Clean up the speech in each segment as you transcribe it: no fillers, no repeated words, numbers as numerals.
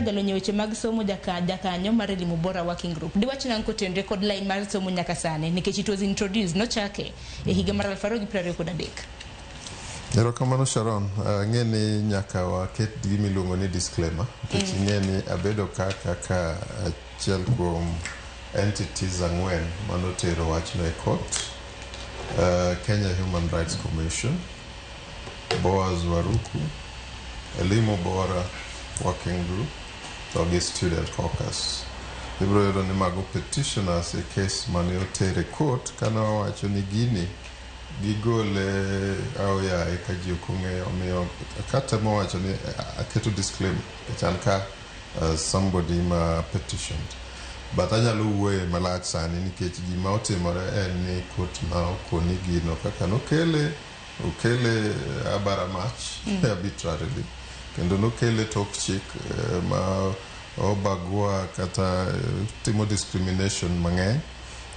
jalonyo weche mag somo jakanyo mar Elimu Bora Working Group. Diwach nanko tenre kod line mar somo nyaka sane nikech it was introduced nochake e higa mar 2023. Erokamano Sharon, ng'eni nyaka waket gimiluongo ni disclaimer nikech ng'eni abedo kaka achiel kuom entities ang'wen manotero wachno e court. Kenya Human Rights Commission, Boaz Waruku, Elimu Bora Working Group, to gi Student Caucus. Ibro yudo ni mago petitioners e case mane otere court kana wawacho ni gini gigole aoya e ka ji okong'eyo, omiyo kata mawacho ni aketo disclaimer chan ka somebody ma petitioned. But anyalo wuoye malach sani nikech gima otimore en ni court na okoni gino kaka nokele abaramach arbitrarily kendo nokele tok chik ma obagua kata timo discrimination mang'eny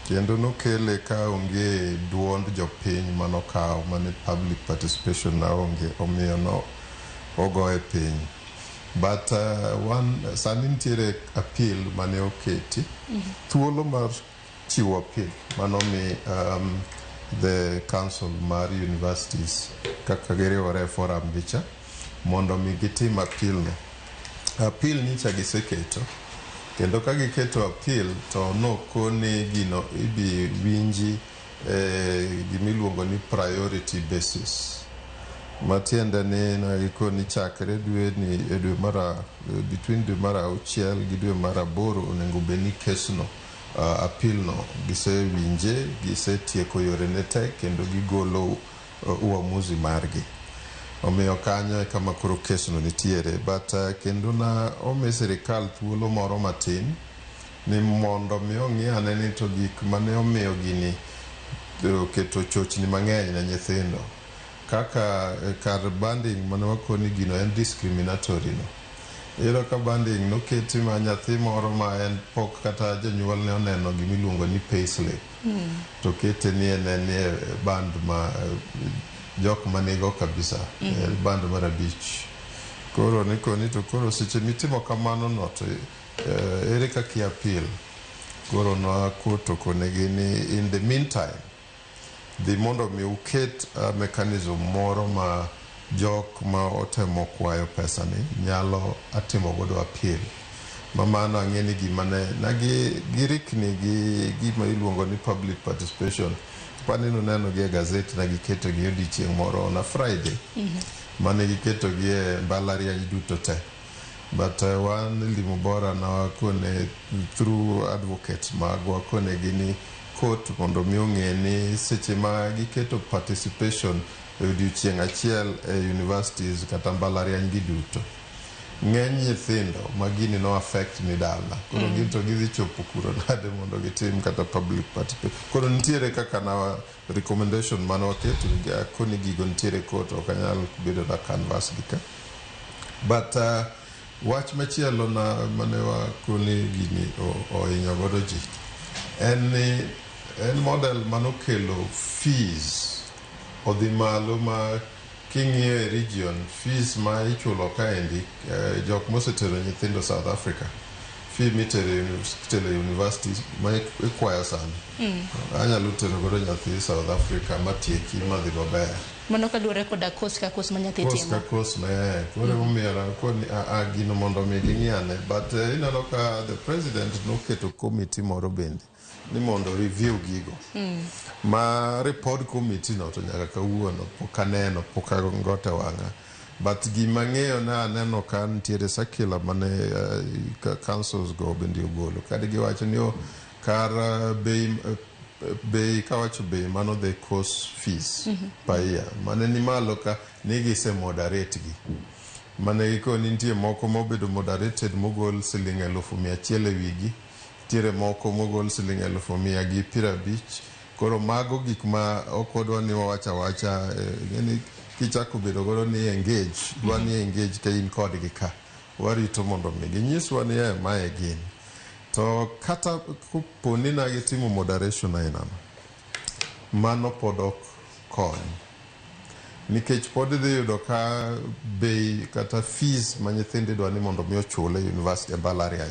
kendo nokele ka onge duond jopiny manokawo mane public participation na onge, omiyo no ogoye piny. But sani nitiere appeal mane oketi thuolo mar chiwo appeal manomi the council mar universities kaka giriwore forum bicha mondo mi gitim appeal no. Appeal nicha giseketo kendo ka giketo appeal to nokoni gino ibi winji gimiluongo ni priority basis. Matiende ni nagikoni chakre dwe mara between dwe mara 6 gi dwe mara 8 onengo beni kesno appeal no gisewinje, gisetieko yore nete kendo gigolo uamuzi margi. Omiyo kanyo kama koro kesno nitiere, but kendo na ome sirikal thuolo moro matin ni mondo mi ong'iane ni to gik mane omiyo gini keto chochni mang'eny na nyithindo kaka kar banding mane wakoni gino en discriminatory no. Ero ka banding noketi ma nyathi moro ma en pok kata janyuol ne oneno gimiluongo ni payslip to kete ni en band ma jok manigo kabisa band mar abich. Koro nikoni to koro seche mitimo kamano no to ere kaki appeal. Koro no koto konegi ni in the meantime the mondo mi uket mechanism moro ma jok ma otemo kwayo pesa ni nyalo atimo godo appeal. Mamano ang'eni gima na girikni gi gima iluongo ni public participation. Panino neno gi gazeti na giketo gi odiochieng' moro na Friday mane giketo gi mbalariany duto te. But wan Elimu Bora na wakone through advocates magwa kone gini court mondo mi ong'e ni seche ma giketo participation e odiochieng' achiel e universities kata mbalariany gi duto ng'eny nyithindo ma gini no affect ni dala koro ginto gidhi chopo kuro nade mondo gitim kata public participation. Koro nitiere kaka na recommendation mano waketo koni gigo nitiere court okanyal bedo na canvas gika. But wach machielo na mane wakoni gini ohinyo godo ji en model manokelo fees odhi malo ma king'iyo e region fees ma ichulo kaendi jok mosetero nyithindo South Africa fee mitero university ma ikwayo sana anyalo tero godo nyathi South Africa matieki madhi maber mano kaluwore koda course ka course ma nyathi timo course na koro umiera koni gino mondo mi ging'iane. But ineno ka the president noketo committee moro bende ni mondo review gigo ma report committee no to nyaka kawuono pok aneno pok angote wang'a. But gima ng'eyo na aneno ka nitiere circular mane councils go bende ogolo kadi giwacho ni kar bei kawacho bei mano the course fees per year mane ni malo ka nigise moderate gi mane gikoni nitie moko mobedo moderated mogol siling 100,000 e wigi, tiere moko mogol siling 150,000. Koro mago gik ma okodwa ni wacha ngeni kichako bedo godo ni engage dwa ni engage ka in kod gi ka warito mondo mi ginyiswa ni mae gin to kata kuponi na gitimo moderation aina mano podok kon nikech pod idhi yudo ka bei kata fees ma nyithindo idwa ni mondo mi ochule university e mbalariany